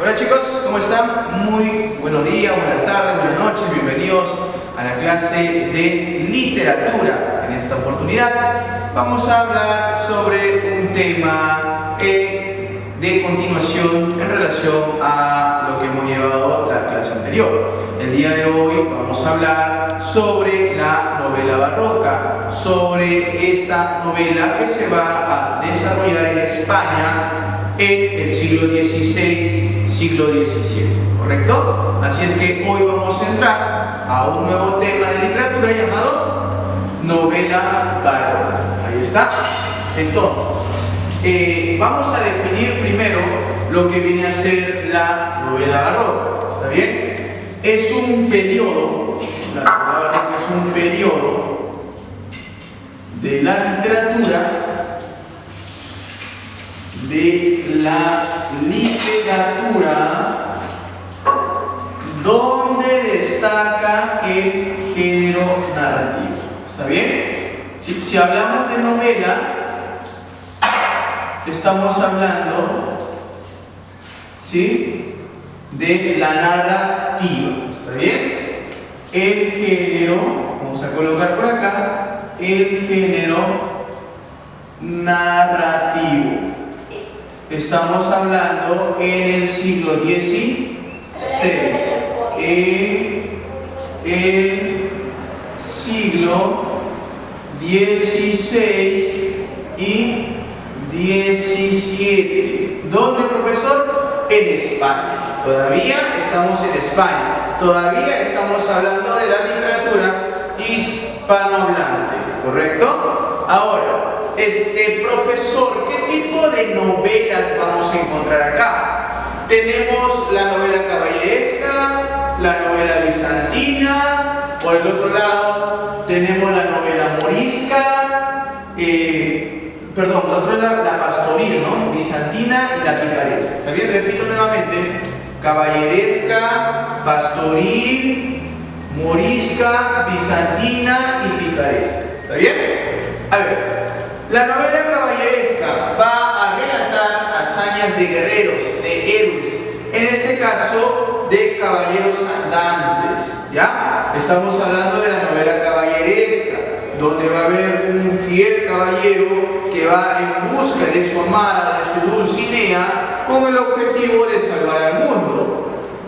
Hola chicos, ¿cómo están? Muy buenos días, buenas tardes, buenas noches, bienvenidos a la clase de literatura. En esta oportunidad vamos a hablar sobre un tema de continuación en relación a lo que hemos llevado la clase anterior. El día de hoy vamos a hablar sobre la novela barroca, sobre esta novela que se va a desarrollar en España en el siglo XVI, siglo XVII, ¿correcto? Así es que hoy vamos a entrar a un nuevo tema de literatura llamado novela barroca. Ahí está. Entonces, vamos a definir primero lo que viene a ser la novela barroca. ¿Está bien? Es un periodo, la novela barroca es un periodo de la literatura donde destaca el género narrativo. ¿Está bien? Si hablamos de novela, estamos hablando, ¿sí?, de la narrativa. ¿Está bien? El género, vamos a colocar por acá, el género narrativo. Estamos hablando en el siglo XVI, el siglo XVI y XVII. ¿Dónde, profesor? En España. Todavía estamos en España. Todavía estamos hablando de la literatura hispanohablante, ¿correcto? Ahora, profesor, ¿qué tipo de novelas vamos a encontrar acá? Tenemos la novela caballeresca, la novela bizantina, por el otro lado tenemos la novela morisca, perdón, por otro lado la pastoril, ¿no? Bizantina y la picaresca. ¿Está bien? Repito nuevamente: caballeresca, pastoril, morisca, bizantina y picaresca. ¿Está bien? A ver. La novela caballeresca va a relatar hazañas de guerreros, de héroes, en este caso de caballeros andantes, ¿ya? Estamos hablando de la novela caballeresca, donde va a haber un fiel caballero que va en busca de su amada, de su Dulcinea, con el objetivo de salvar al mundo.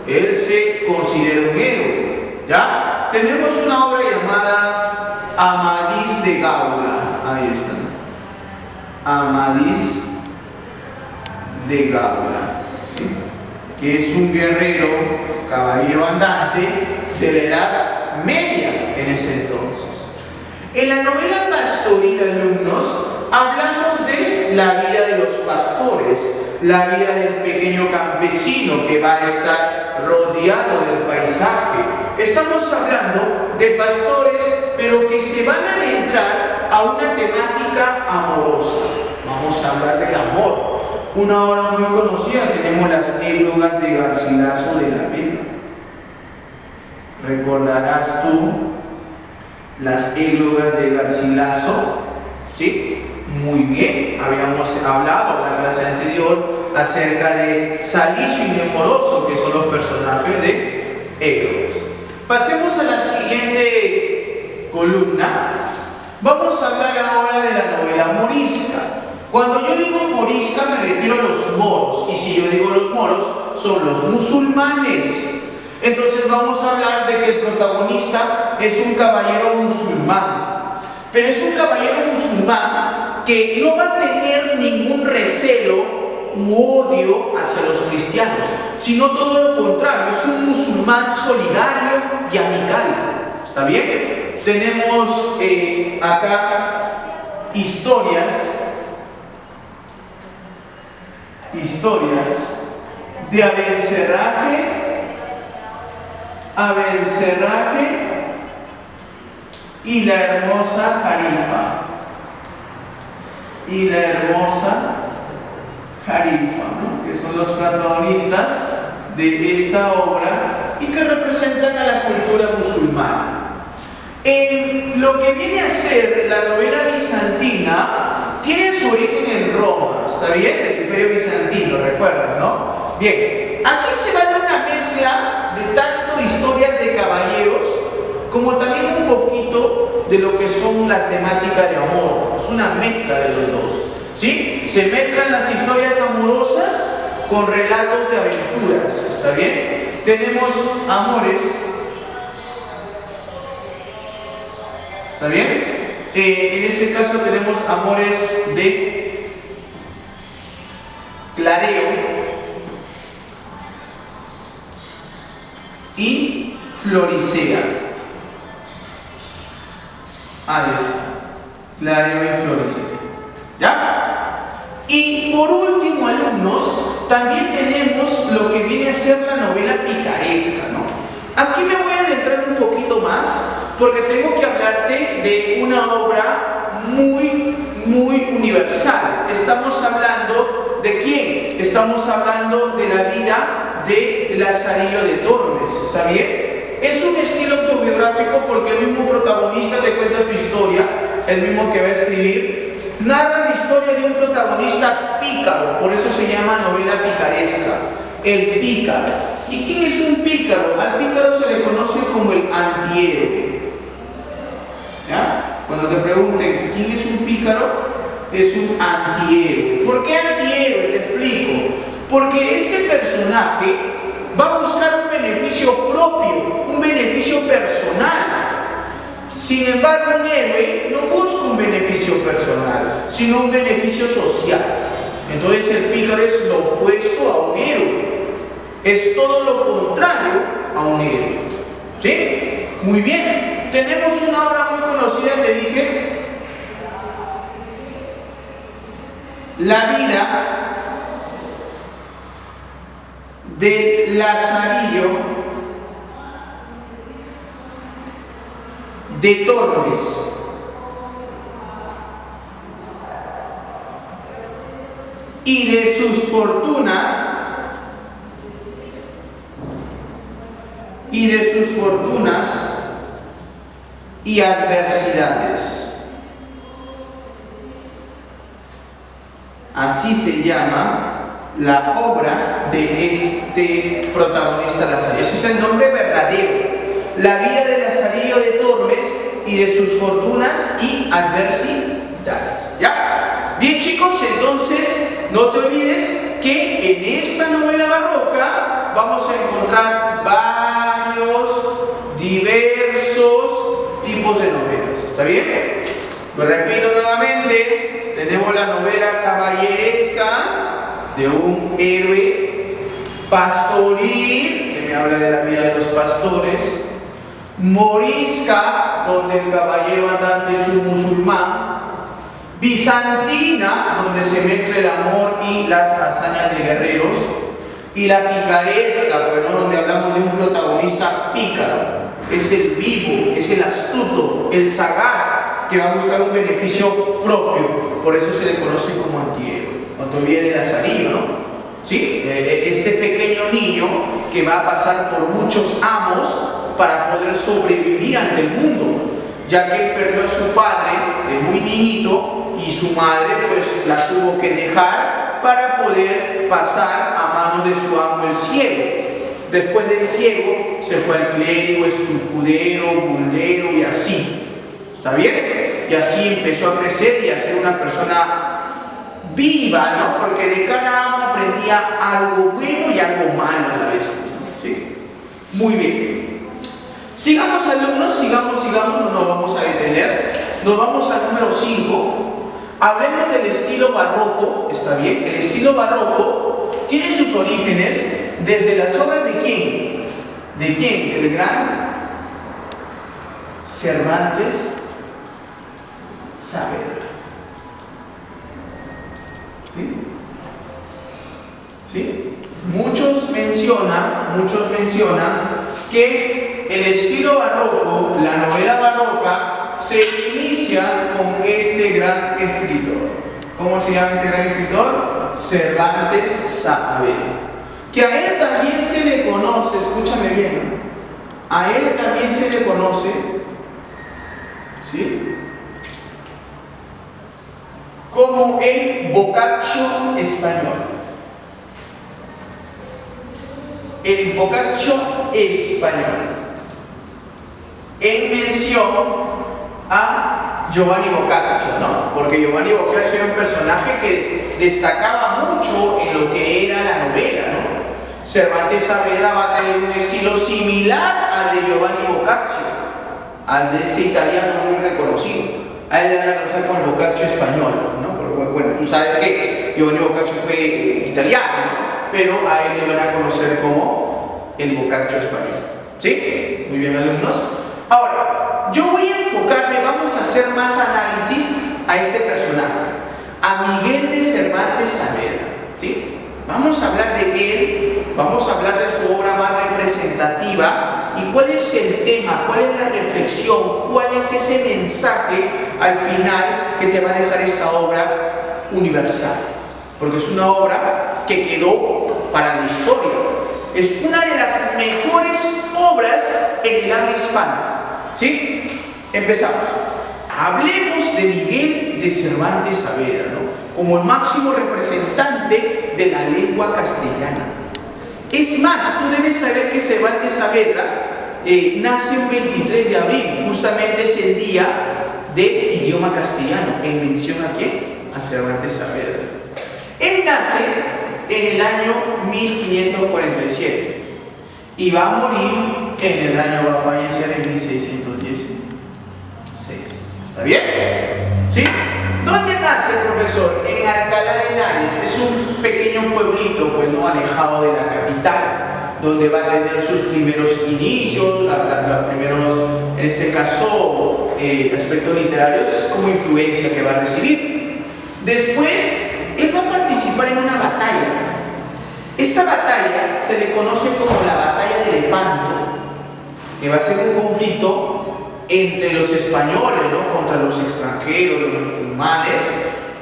Él se considera un héroe, ¿ya? Tenemos una obra llamada Amadís de Gaula, ahí está. Amadís de Gaula, ¿sí?, que es un guerrero, caballero andante de la Edad Media en ese entonces. En la novela pastoril, alumnos, hablamos de la vida de los pastores, la vida del pequeño campesino que va a estar rodeado del paisaje. Estamos hablando de pastores, pero que se van a adentrar a una temática amorosa. Vamos a hablar del amor. Una obra muy conocida, tenemos las églogas de Garcilaso de la Vega. ¿Recordarás tú las églogas de Garcilaso? ¿Sí? Muy bien. Habíamos hablado en la clase anterior acerca de Salicio y Nemoroso, que son los personajes de églogas. Pasemos a la siguiente columna. Vamos a hablar ahora de la novela morisca. Cuando yo digo morisca me refiero a los moros, y si yo digo los moros, son los musulmanes. Entonces vamos a hablar de que el protagonista es un caballero musulmán, pero es un caballero musulmán que no va a tener ningún recelo u odio hacia los cristianos, sino todo lo contrario, es un musulmán solidario y amical. ¿Está bien? Tenemos acá historias de Abencerraje y la hermosa Jarifa, ¿no?, que son los protagonistas de esta obra y que representan a la cultura musulmana. En lo que viene a ser la novela bizantina, tiene su origen en Roma, ¿está bien? El Imperio Bizantino, recuerdan, ¿no? Bien, aquí se va a dar una mezcla de tanto historias de caballeros como también un poquito de lo que son la temática de amor. Es una mezcla de los dos, ¿sí? Se mezclan las historias amorosas con relatos de aventuras, ¿está bien? Tenemos amores, ¿está bien? En este caso tenemos amores de clareo y floricea. Ahí está, clareo y floricea, ¿ya? Y por último, alumnos, también tenemos lo que viene a ser la novela picaresca, ¿no? Aquí me voy a adentrar un poquito más porque tengo que hablarte de una obra muy universal. Estamos hablando ¿de quién? Estamos hablando de la vida de Lazarillo de Tormes, ¿está bien? Es un estilo autobiográfico porque el mismo protagonista te cuenta su historia, el mismo que va a escribir, narra la historia de un protagonista pícaro, por eso se llama novela picaresca, el pícaro. ¿Y quién es un pícaro? Al pícaro se le conoce como el antihéroe. ¿Ya? Cuando te pregunten quién es un pícaro, es un antihéroe. ¿Por qué antihéroe? Te explico. Porque este personaje va a buscar un beneficio propio, un beneficio personal. Sin embargo, un héroe no busca un beneficio personal, sino un beneficio social. Entonces el pícaro es lo opuesto a un héroe. Es todo lo contrario a un héroe. ¿Sí? Muy bien. Tenemos una obra muy conocida, te dije, la vida de Lazarillo de Tormes. Y de sus fortunas y adversidades. Así se llama la obra de este protagonista Lazarillo. Ese es el nombre verdadero. La vida de Lazarillo de Tormes y de sus fortunas y adversidades. ¿Ya? Bien, chicos, entonces no te olvides que en esta novela barroca vamos a encontrar varios, diversos tipos de novelas. ¿Está bien? Lo repito nuevamente, tenemos la novela caballeresca de un héroe, pastoril, que me habla de la vida de los pastores, morisca, donde el caballero andante es un musulmán, bizantina, donde se mezcla el amor y las hazañas de guerreros, y la picaresca, bueno, donde hablamos de un protagonista pícaro, es el vivo, es el astuto, el sagaz, que va a buscar un beneficio propio, por eso se le conoce como antihéroe. No te olvides de Lazarillo, ¿no? ¿Sí? Este pequeño niño que va a pasar por muchos amos para poder sobrevivir ante el mundo, ya que él perdió a su padre de muy niñito y su madre pues la tuvo que dejar para poder pasar a manos de su amo el ciego. Después del ciego se fue al clérigo, escudero, buldero y así. ¿Está bien? Y así empezó a crecer y a ser una persona viva, ¿no? Porque de cada amo aprendía algo bueno y algo malo a la vez, ¿no? ¿Sí? Muy bien. Sigamos, alumnos, sigamos, no nos vamos a detener. Nos vamos al número 5. Hablemos del estilo barroco, ¿está bien? El estilo barroco tiene sus orígenes desde las obras de ¿quién? ¿De quién? Del gran Cervantes Saavedra. ¿Sí? ¿Sí? Muchos mencionan que el estilo barroco, la novela barroca, se inicia con este gran escritor. ¿Cómo se llama este gran escritor? Cervantes Saavedra. Que a él también se le conoce, escúchame bien, ¿no? A él también se le conoce, ¿sí?, como el Boccaccio español. el Boccaccio español, en mención a Giovanni Boccaccio, ¿no? Porque Giovanni Boccaccio era un personaje que destacaba mucho en lo que era la novela, ¿no? Cervantes Saavedra va a tener un estilo similar al de Giovanni Boccaccio, al de ese italiano muy reconocido. A él le van a conocer como el Boccaccio español, ¿no? Porque, bueno, tú sabes que Giovanni Boccaccio fue italiano, ¿no? Pero a él le van a conocer como el Boccaccio español. ¿Sí? Muy bien, alumnos. Ahora, yo voy a enfocarme, vamos a hacer más análisis a este personaje, a Miguel de Cervantes Saavedra, ¿sí? Vamos a hablar de él, vamos a hablar de su obra más representativa y cuál es el tema, cuál es la reflexión, cuál es ese mensaje al final que te va a dejar esta obra universal, porque es una obra que quedó para la historia, es una de las mejores obras en el habla hispana. ¿Sí? Empezamos. Hablemos de Miguel de Cervantes Saavedra, ¿no? Como el máximo representante de la lengua castellana. Es más, tú debes saber que Cervantes Saavedra nace un 23 de abril, justamente es el día del idioma castellano. ¿En mención a quién? A Cervantes Saavedra. Él nace en el año 1547 y va a morir en el año, va a fallecer en 1616. ¿Está bien? ¿Sí? ¿Dónde nace el profesor? En Alcalá de Henares. Es un pequeño pueblito, pues no alejado de la capital, donde va a tener sus primeros inicios, los primeros, en este caso, aspectos literarios como influencia que va a recibir. Después, él va a participar en una batalla. Esta batalla se le conoce como la batalla de Lepanto, que va a ser un conflicto entre los españoles, ¿no? Contra los extranjeros, los musulmanes,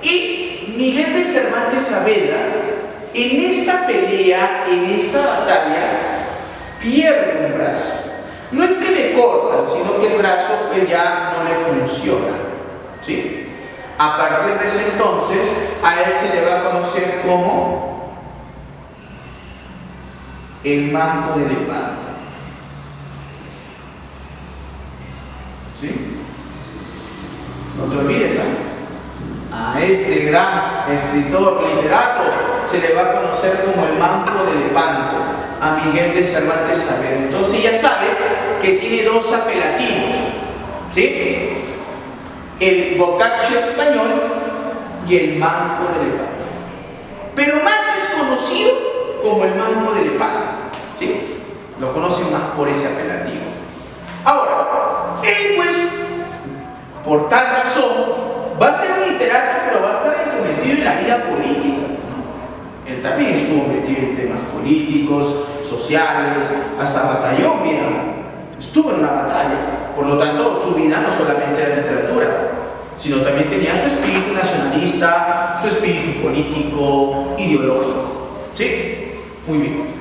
y Miguel de Cervantes Saavedra, en esta pelea, en esta batalla, pierde un brazo. No es que le cortan, sino que el brazo pues ya no le funciona, ¿sí? A partir de ese entonces, a él se le va a conocer como el Manco de Lepanto. ¿Sí? No te olvides, a este gran escritor, literato, se le va a conocer como el Manco de Lepanto, a Miguel de Cervantes Saavedra. Entonces ya sabes que tiene dos apelativos, ¿sí? El Boccaccio español y el Manco de Lepanto. Pero más es conocido como el Manco de Lepanto, ¿sí? Lo conocen más por ese apelativo. Ahora, él pues, por tal razón, va a ser un literato, pero va a estar entrometido en la vida política, ¿no? Él también estuvo metido en temas políticos, sociales, hasta batalló, mira, estuvo en una batalla. Por lo tanto, su vida no solamente era literatura, sino también tenía su espíritu nacionalista, su espíritu político, ideológico, ¿sí? Muy bien.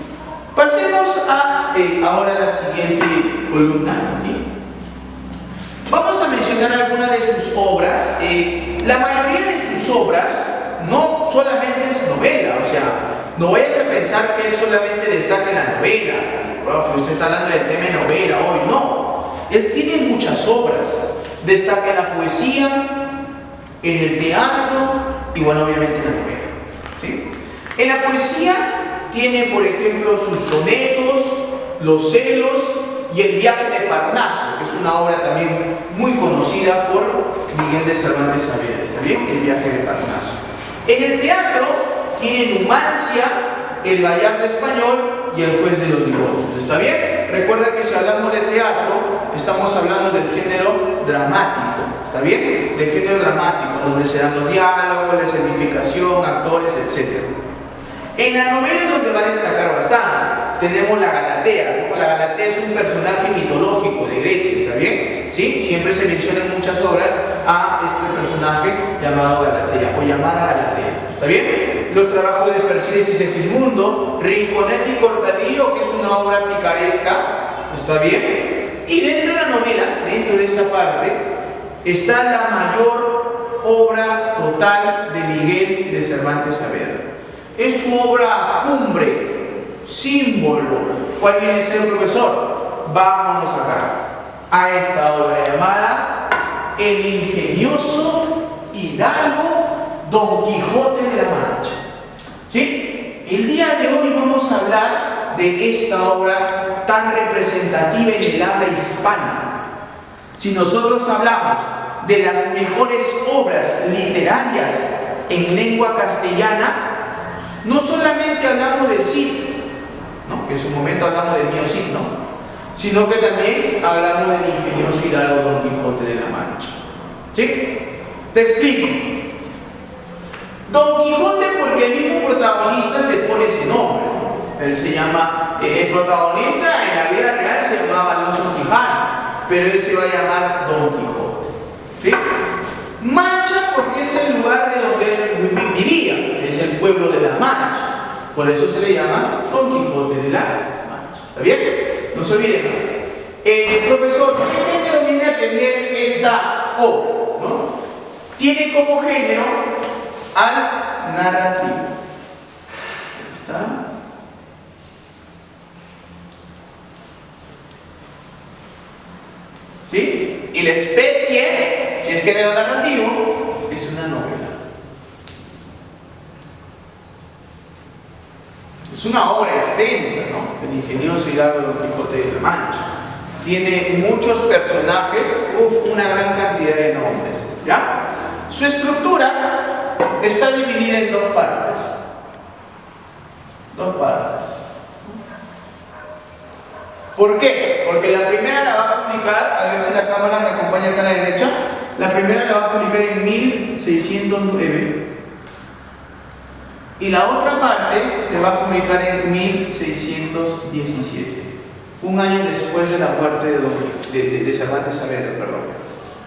Pasemos a ahora la siguiente columna. ¿Sí? Vamos a mencionar algunas de sus obras. La mayoría de sus obras no solamente es novela, o sea, no vayas a pensar que él solamente destaca en la novela. Profe, usted está hablando del tema de novela hoy, no. Él tiene muchas obras. Destaca en la poesía, en el teatro y, bueno, obviamente en la novela. ¿Sí? En la poesía tiene, por ejemplo, sus sonetos, Los celos y El viaje de Parnaso, que es una obra también muy conocida por Miguel de Cervantes Saavedra. ¿Está bien? El viaje de Parnaso. En el teatro tiene Numancia, El gallardo español y El juez de los divorcios. ¿Está bien? Recuerda que si hablamos de teatro, estamos hablando del género dramático. ¿Está bien? Del género dramático, donde se dan los diálogos, la escenificación, actores, etc. En la novela es donde va a destacar bastante. Tenemos la Galatea, ¿no? La Galatea es un personaje mitológico de Grecia, ¿está bien? ¿Sí? Siempre se menciona en muchas obras a este personaje llamado Galatea o llamada Galatea, ¿está bien? Los trabajos de Persíles y Segismundo, Rinconete y Cortadillo, que es una obra picaresca, ¿está bien? Y dentro de la novela, dentro de esta parte, está la mayor obra total de Miguel de Cervantes Saavedra. Es su obra cumbre, símbolo. ¿Cuál viene a ser, profesor? Vámonos acá a esta obra llamada El ingenioso hidalgo Don Quijote de la Mancha. ¿Sí? El día de hoy vamos a hablar de esta obra tan representativa en el habla hispana. Si nosotros hablamos de las mejores obras literarias en lengua castellana, no solamente hablamos del Cid, ¿no? Que en su momento hablamos del mío Cid, ¿no? Sino que también hablamos del ingenioso hidalgo Don Quijote de la Mancha. ¿Sí? Te explico. Don Quijote, porque el mismo protagonista se pone ese nombre. Él se llama, el protagonista en la vida real se llamaba Alonso Quijano, pero él se va a llamar Don Quijote. ¿Sí? Mancha porque es el lugar de donde él vivía, es el pueblo de la Mancha. Por eso se le llama Don Quijote de la Mancha. ¿Está bien? No se olviden. Profesor, ¿qué género viene a tener esta obra? ¿No? Tiene como género al narrativo. Ahí está. ¿Sí? Y la especie, si es género narrativo, es una novela. Es una obra extensa, ¿no? El ingenioso hidalgo Don Quijote de la Mancha. Tiene muchos personajes, una gran cantidad de nombres, ¿ya? Su estructura está dividida en dos partes. Dos partes. ¿Por qué? Porque la primera la va a publicar, a ver si la cámara me acompaña acá a la derecha, la primera la va a publicar en 1609 y la otra parte se va a publicar en 1617, un año después de la muerte de Cervantes Saavedra, perdón.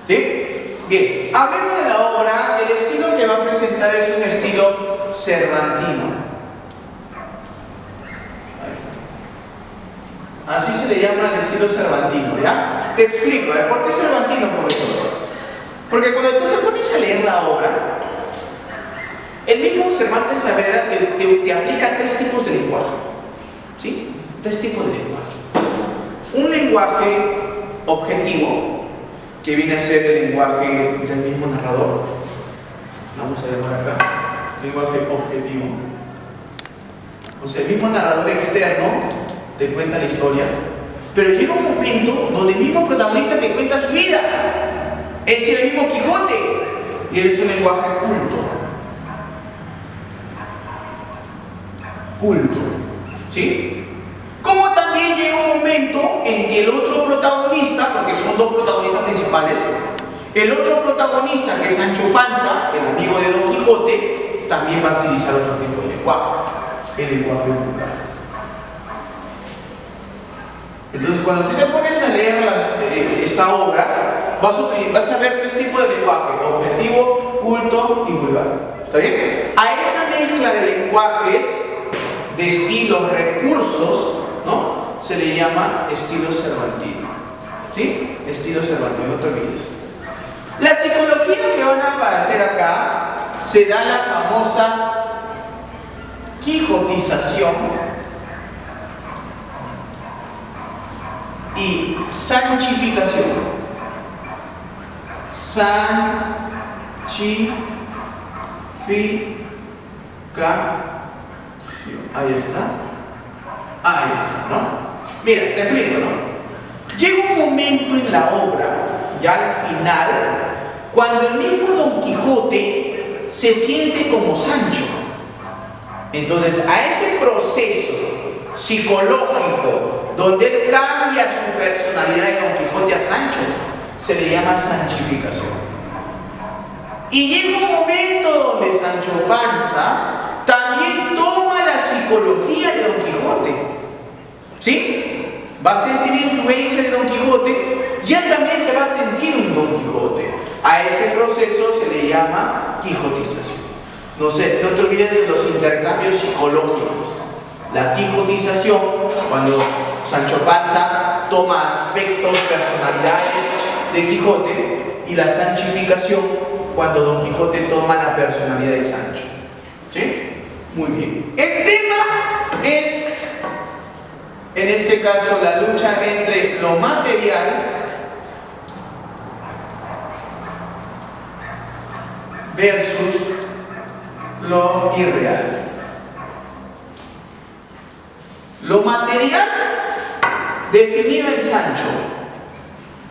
¿Sí? Bien, hablemos de la obra. El estilo que va a presentar es un estilo cervantino. Así se le llama el estilo cervantino, ¿ya? Te explico, ¿por qué cervantino, profesor? Porque cuando tú te pones a leer la obra, el mismo Cervantes Saavedra te aplica tres tipos de lenguaje. ¿Sí? Tres tipos de lenguaje. Un lenguaje objetivo, que viene a ser el lenguaje del mismo narrador. Vamos a llamar acá lenguaje objetivo. O sea, el mismo narrador externo te cuenta la historia, pero llega un momento donde el mismo protagonista te cuenta su vida. Es el mismo Quijote y es un lenguaje culto, ¿sí? Como también llega un momento en que el otro protagonista, porque son dos protagonistas principales, el otro protagonista, que es Sancho Panza, el amigo de Don Quijote, también va a utilizar otro tipo de lenguaje, el lenguaje vulgar. Entonces, cuando tú te pones a leer esta obra, vas a ver tres tipos de lenguaje: objetivo, culto y vulgar. ¿Está bien? A esa mezcla de lenguajes, de estilos, recursos, ¿no? Se le llama estilo cervantino. ¿Sí? Estilo cervantino, no te olvides. La psicología que van a aparecer acá se da la famosa quijotización y sanchificación. Ahí está, ¿no? Mira, te explico, ¿no? Llega un momento en la obra, ya al final, cuando el mismo Don Quijote se siente como Sancho. Entonces, a ese proceso psicológico donde él cambia su personalidad de Don Quijote a Sancho, se le llama sanchificación. Y llega un momento donde Sancho Panza también toma la psicología de Don Quijote, ¿sí? Va a sentir influencia de Don Quijote y él también se va a sentir un Don Quijote. A ese proceso se le llama quijotización. No te olvides de los intercambios psicológicos. La quijotización, cuando Sancho Panza toma aspectos, personalidades de Quijote, y la sanchificación, cuando Don Quijote toma la personalidad de Sancho. ¿Sí? Muy bien. El tema es en este caso, la lucha entre lo material versus lo irreal. Lo material definido en Sancho,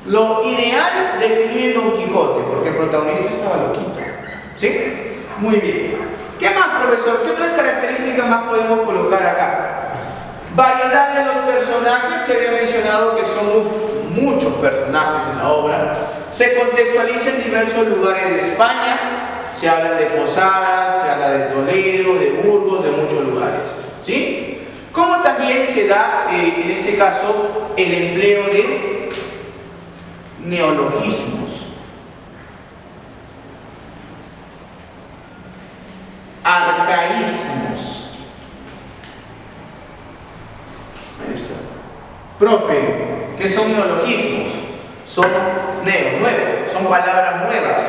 lo ideal definido en Don Quijote, porque el protagonista estaba loquito. ¿Sí? Muy bien. ¿Qué más, profesor? ¿Qué otras características más podemos colocar acá? Variedad de los personajes, te había mencionado que son muchos personajes en la obra. Se contextualiza en diversos lugares de España. Se habla de Posadas, se habla de Toledo, de Burgos, de muchos lugares. ¿Sí? Como también se da, en este caso, el empleo de neologismos, arcaísmos. Ahí está. Profe, ¿qué son neologismos? Son nuevos, son palabras nuevas,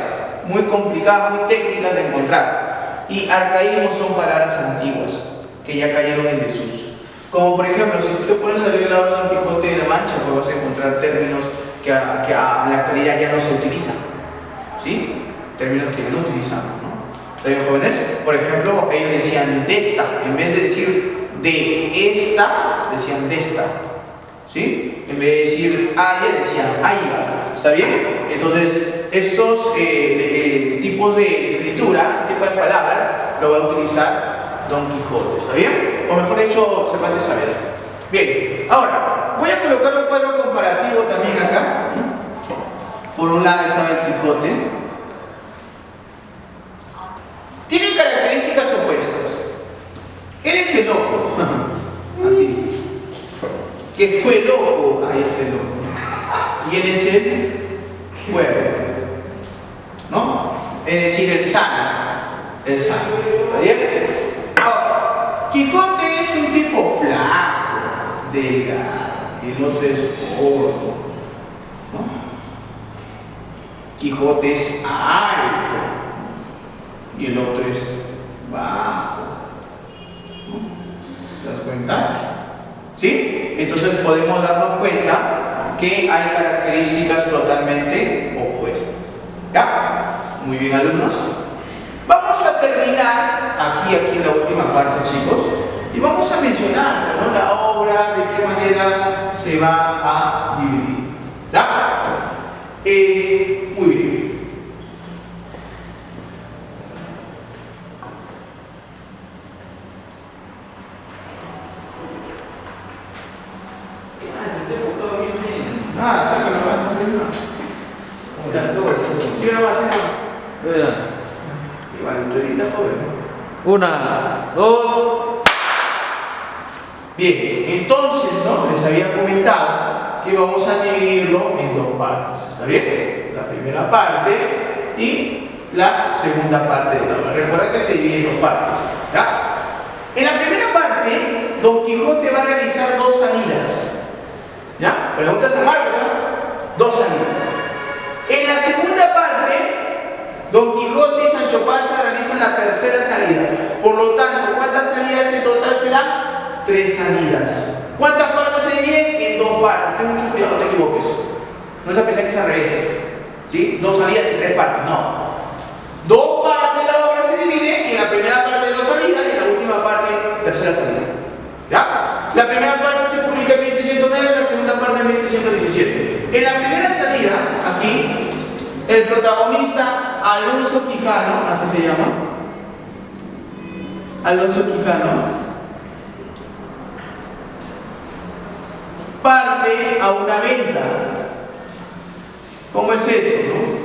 muy complicadas, muy técnicas de encontrar. Y arcaísmos son palabras antiguas que ya cayeron en desuso. Como por ejemplo, si tú te pones a leer la obra de Don Quijote de la Mancha, pues vas a encontrar términos que en la actualidad ya no se utilizan. ¿Sí? Términos que no utilizamos, ¿no? ¿Saben, jóvenes? Por ejemplo, ellos decían desta, en vez de decir de esta, decían desta. ¿Sí? En vez de decir aye, decían aiga. ¿Está bien? Entonces, estos tipos de escritura, este tipo de palabras, lo va a utilizar Don Quijote. ¿Está bien? O mejor dicho, Cervantes Saavedra. Bien, ahora, voy a colocar un cuadro comparativo también acá. Por un lado estaba el Quijote. Tiene características opuestas. Él es el loco. Así. Que fue loco a este loco. Y él es el cuervo. ¿No? Es decir, el sano. El sano. ¿Está bien? Ahora, Quijote es un tipo flaco, delgado. Y el otro es gordo. ¿No? Quijote es alto y el otro es bajo. ¿Te das cuenta? ¿Sí? Entonces podemos darnos cuenta que hay características totalmente opuestas. ¿Ya? Muy bien, alumnos. Vamos a terminar aquí en la última parte, chicos, y vamos a mencionar, ¿no?, la obra, de qué manera se va a dividir. ¿Ya? Muy bien. ¿Qué haces? Te he enfocado bien. Sácalo, vas a hacer una. Sí, no va a hacer. Igual, tú editas, joven. 1, 2. Bien, entonces, ¿no?, les había comentado que vamos a dividirlo en dos partes. ¿Está bien? La primera parte y la segunda parte de la obra. Recuerda que se divide en dos partes. ¿Ya? En la primera parte, Don Quijote va a realizar dos salidas. ¿Ya? Preguntas a Marcos, ¿no? Dos salidas. En la segunda parte, Don Quijote y Sancho Panza realizan la tercera salida. Por lo tanto, ¿cuántas salidas en total se dan? 3 salidas. ¿Cuántas partes se dividen? En 2 partes. Ten mucho cuidado, no te equivoques. No se piensa que es al revés. ¿Sí? 2 salidas y 3 partes. No. 2 partes de la obra se dividen, y en la primera parte 2 salidas y en la última parte tercera salida. ¿Ya? La primera parte se publica en 1609 y la segunda parte en 1617. En la primera salida, aquí, el protagonista Alonso Quijano, así se llama, Alonso Quijano, parte a una venta. ¿Cómo es eso, no?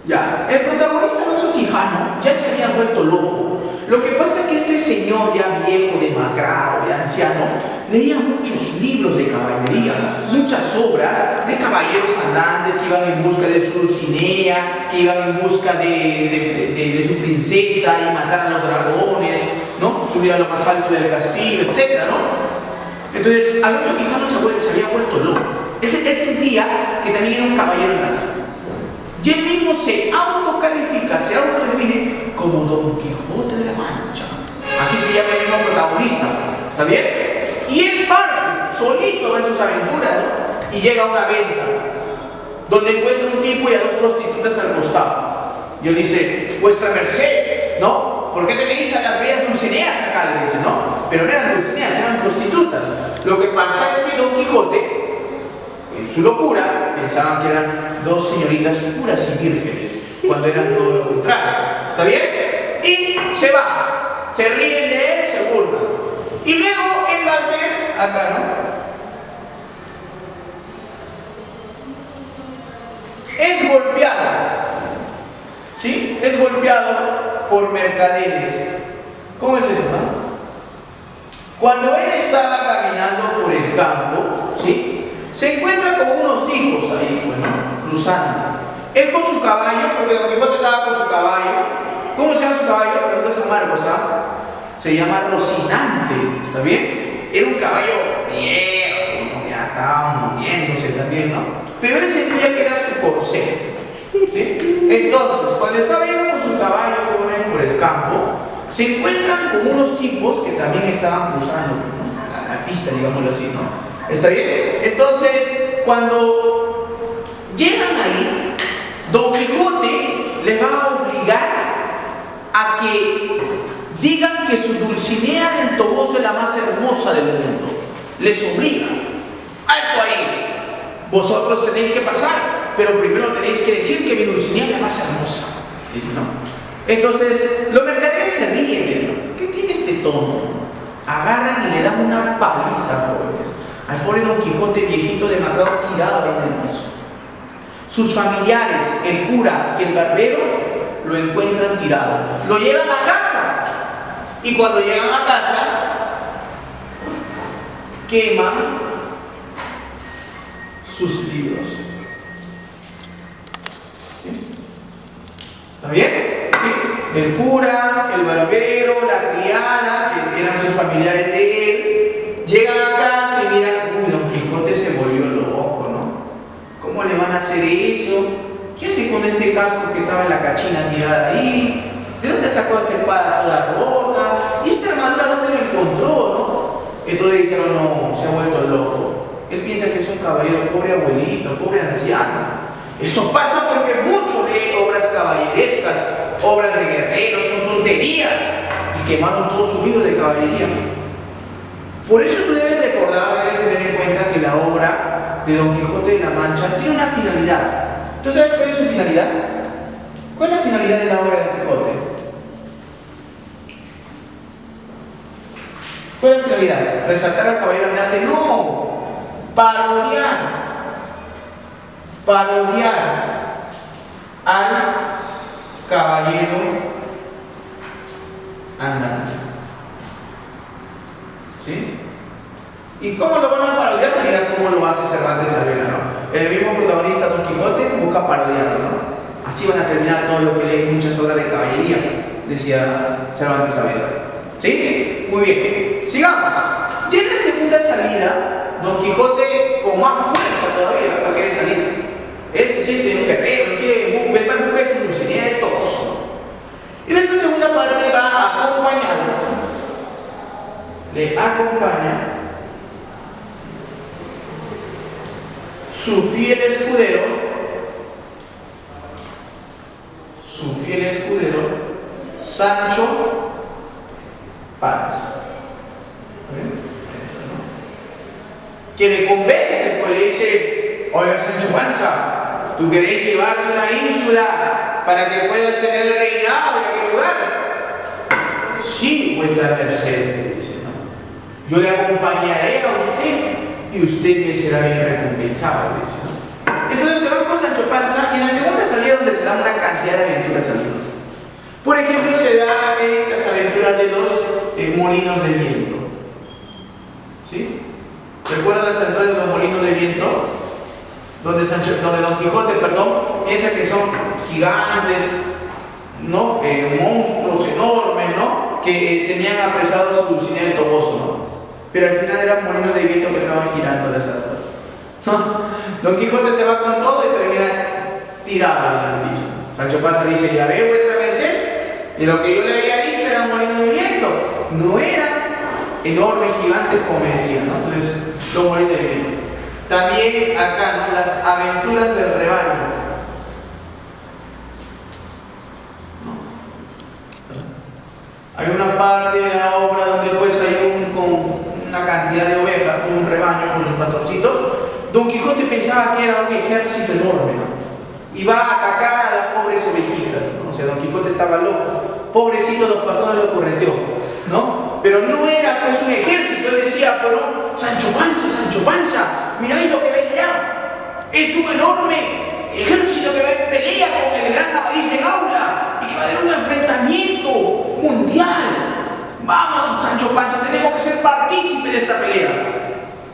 Ya, el protagonista Alonso Quijano ya se había vuelto loco. Lo que pasa es que este señor ya viejo, demacrado, de anciano, leía muchos libros de caballería, muchas obras de caballeros andantes que iban en busca de su Dulcinea, que iban en busca de su princesa y matar a los dragones, ¿no? Subir a lo más alto del castillo, etc., ¿no? Entonces, Alonso Quijano se había vuelto loco. Él sentía que también era un caballero andante. Y él mismo se autocalifica, se autodefine como Don Quijote de la Mancha. Así se llama el mismo protagonista. ¿Está bien? Y él parte solito y llega a una venta donde encuentra un tipo y a dos prostitutas al costado. Y él dice, vuestra merced, ¿no? ¿Por qué tenéis a las bellas Dulcineas acá? Le dice, no, pero no eran Dulcineas, eran prostitutas. Lo que pasa es que Don Quijote, en su locura, pensaban que eran dos señoritas puras y vírgenes, cuando eran todo lo contrario. ¿Está bien? Y se va, se ríen de él, se burlan. Y luego él va a hacer, acá, ¿no? Es golpeado. ¿Sí? Es golpeado por mercaderes. ¿Cómo es eso, no? Cuando él estaba caminando por el campo, ¿sí? Se encuentra con unos tipos ahí, pues, ¿no? Cruzando. Él con su caballo, porque Don Quijote estaba con su caballo. ¿Cómo se llama su caballo? Pregunta San Marcos, ¿ah? Se llama Rocinante, ¿está bien? Era un caballo viejo, ¿no? Ya estaba muriéndose también, ¿no? Pero él sentía que era su corcel. ¿Sí? Entonces, cuando estaba yendo con su caballo por el campo, se encuentran con unos tipos que también estaban cruzando, ¿no? la pista, digámoslo así, ¿no? ¿Está bien? Entonces, cuando llegan ahí, Don Quijote les va a obligar a que digan que su Dulcinea del Toboso es la más hermosa del mundo. Les obliga. ¡Alto ahí! Vosotros tenéis que pasar, pero primero tenéis que decir que mi Dulcinea es la más hermosa. Dice, ¿no? Entonces, los mercaderes se ríen de él. ¿Qué tiene este tonto? Agarran y le dan una paliza, jóvenes. Al pobre Don Quijote, viejito demacrado, tirado en el piso. Sus familiares, el cura y el barbero, lo encuentran tirado. Lo llevan a casa. Y cuando llegan a casa, queman sus libros. ¿Sí? ¿Está bien? ¿Sí? El cura, el barbero, la criada, que eran sus familiares de él, llegan a casa y miran, uy, Don Quijote se volvió loco, ¿no? ¿Cómo le van a hacer eso? ¿Qué hace con este casco que estaba en la cachina tirada ahí? ¿De dónde sacó esta espada toda rota? ¿Y esta armadura dónde lo encontró, no? Entonces dijeron, no, se ha vuelto loco. Él piensa que es un caballero, pobre abuelito, pobre anciano. Eso pasa porque mucho lee obras caballerescas, obras de guerreros, son tonterías. Y quemaron todo su libro de caballería. Por eso tú debes recordar, debes tener en cuenta que la obra de Don Quijote de la Mancha tiene una finalidad. ¿Tú sabes cuál es su finalidad? ¿Cuál es la finalidad de la obra de Don Quijote? ¿Cuál es la finalidad? ¿Resaltar al caballero andante? No. Parodiar al caballero andante. ¿Sí? ¿Y cómo lo van a parodiar? Mira cómo lo hace Cervantes Saavedra, ¿no? El mismo protagonista Don Quijote busca parodiarlo, ¿no? Así van a terminar todo lo que leen muchas obras de caballería, decía Cervantes Saavedra. ¿Sí? Muy bien. Sigamos. Ya en la segunda salida, Don Quijote con más fuerza todavía va a querer salir. Él se siente un guerrero, quiere ver para buscar su Dulcinea del Toboso. En esta segunda parte va acompañado, le acompaña su fiel escudero, Sancho Panza. Que le convence, pues le dice, oiga Sancho Panza, ¿tú querés llevarme una ínsula para que puedas tener el reinado en aquel lugar? Sí, vuestra merced, le dice, ¿no? Yo le acompañaré a usted y usted me será bien recompensado, dice, ¿no? Entonces se va con Sancho Panza y en la segunda salida donde se da una cantidad de aventuras, amigos. Por ejemplo, se da las aventuras de los molinos de viento. ¿Sí? ¿Recuerdan las aventuras de los molinos de viento? Donde Don Quijote, piensa que son gigantes, ¿no? Monstruos enormes, ¿no? Que tenían apresado su Dulcinea del Toboso, ¿no? Pero al final eran molinos de viento que estaban girando las aspas, ¿no? Don Quijote se va con todo y termina tirado en el piso. Sancho Panza dice, ya ve vuestra merced, y lo que yo le había dicho eran molinos de viento, no eran enormes, gigantes como me decían, ¿no? Entonces, los molinos de viento. También acá, ¿no? Las aventuras del rebaño. Hay una parte de la obra donde pues hay una cantidad de ovejas, un rebaño con sus pastorcitos. Don Quijote pensaba que era un ejército enorme, ¿no? Iba a atacar a las pobres ovejitas, ¿no? O sea, Don Quijote estaba loco. Pobrecito, los pastores lo correteó, ¿no? Pero no era pues un ejército. Él decía, pero Sancho Panza, miráis lo que ves allá. Es un enorme ejército que pelea con el gran Amadís de Gaula y que va a haber un enfrentamiento mundial. Vamos, Sancho Panza, tenemos que ser partícipes de esta pelea.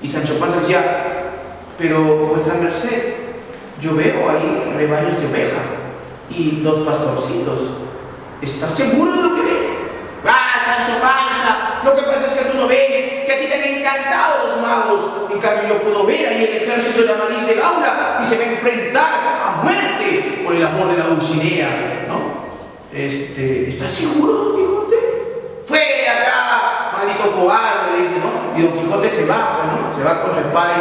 Y Sancho Panza decía, pero vuestra merced, yo veo ahí rebaños de oveja y 2 pastorcitos. ¿Estás seguro de lo que ves? ¡Ah, Sancho Panza! Lo que pasa es que tú no ves, que a ti te han encantado los magos. En cambio yo puedo ver ahí el ejército de Amadís de Gaula y se va a enfrentar a muerte por el amor de la Dulcinea, ¿no? ¿Estás seguro, Don Quijote? ¡Fuera acá, maldito cobarde! Le dice, ¿no? Y Don Quijote se va, pues, ¿no? Se va con su espada y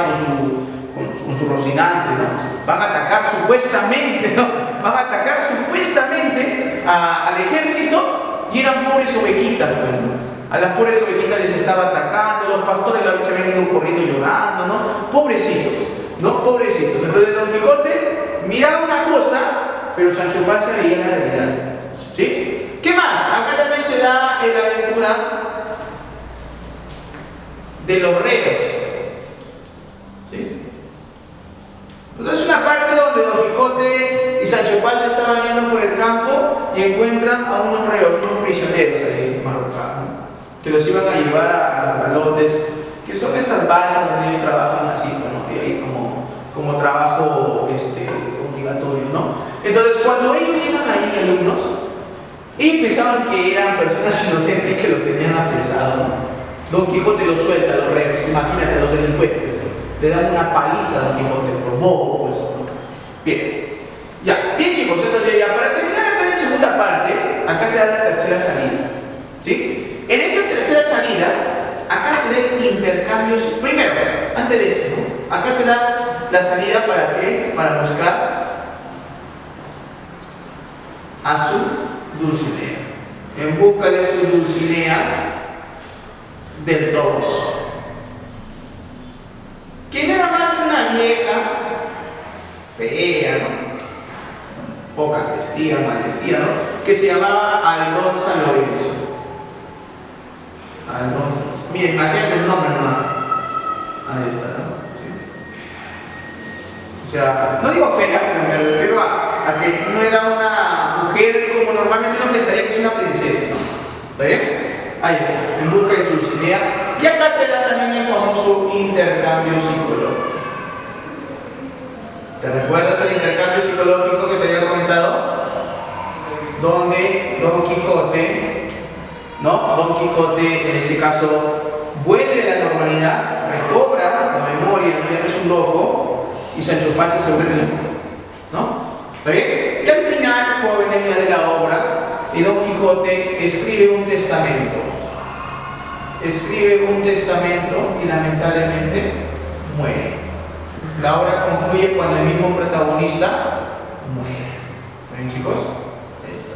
con su rocinante, ¿no? Van a atacar supuestamente, ¿no? Van a atacar supuestamente al ejército y eran pobres ovejitas, pues, ¿no? A las pobres ovejitas les estaba atacando, los pastores se habían ido corriendo llorando, ¿no? Pobrecitos, ¿no? Pobrecitos. Entonces Don Quijote miraba una cosa, pero Sancho Panza veía la realidad, ¿sí? ¿Qué más? Acá también se da en la aventura de los reos, ¿sí? Entonces una parte donde Don Quijote y Sancho Panza estaban yendo por el campo y encuentran a unos reos, unos prisioneros ahí marrocanos, que los iban a llevar a los balotes, que son estas balsas donde ellos trabajan así, ¿no? Y ahí como trabajo obligatorio, ¿no? Entonces cuando ellos llegan ahí, alumnos, y pensaban que eran personas inocentes que lo tenían apresado, ¿no? Don Quijote los suelta a los reos, imagínate a los delincuentes, ¿no? Le dan una paliza a Don Quijote por bobo, pues, ¿no? Bien, ya, bien chicos, entonces ya para terminar acá en la segunda parte, acá se da la tercera salida, ¿sí? En esta tercera salida, acá se dan intercambios, primero, antes de eso, ¿no? Acá se da la salida para ¿qué? Para buscar a su Dulcinea, en busca de su Dulcinea del Toboso, que no era más que una vieja fea, ¿no? Poca vestida, mal vestida, ¿no? Que se llamaba Aldonza Lorenzo. Aldonza, miren, imagínate el nombre nomás. Ahí está, ¿no? Sí. O sea, no digo fea, pero me refiero a que no era una mujer como normalmente uno pensaría que es una princesa, ¿no? ¿Está bien? Ahí está, en busca de su Dulcinea. Y acá se da también el famoso intercambio psicológico. ¿Te recuerdas el intercambio psicológico que te había comentado? Donde Don Quijote, ¿no? Don Quijote, en este caso, vuelve a la normalidad, recobra la memoria, no es un loco, y Sancho Panza se vuelve loco, ¿no? ¿Está bien? Y al final, jóvenes de la obra, y Don Quijote escribe un testamento. Escribe un testamento y lamentablemente muere. La obra concluye cuando el mismo protagonista muere. ¿Ven, chicos? Esto.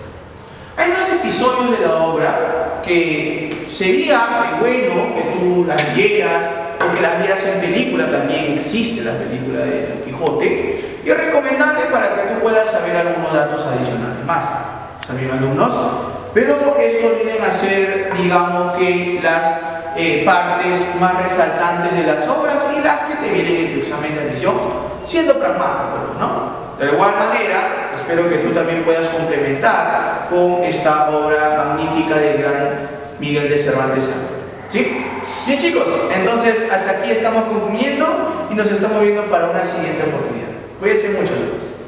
Hay más episodios de la obra que sería bueno que tú las vieras o que las vieras en película. También existe la película de Don Quijote y es recomendable para que tú puedas saber algunos datos adicionales más. ¿Saben, alumnos? Pero estos vienen a ser, digamos que las partes más resaltantes de las obras y las que te vienen en tu examen de admisión, siendo pragmáticos, ¿no? De igual manera, espero que tú también puedas complementar con esta obra magnífica del gran Miguel de Cervantes Saavedra, ¿sí? Bien, chicos, entonces hasta aquí estamos concluyendo y nos estamos viendo para una siguiente oportunidad. Cuídense mucho, amigos.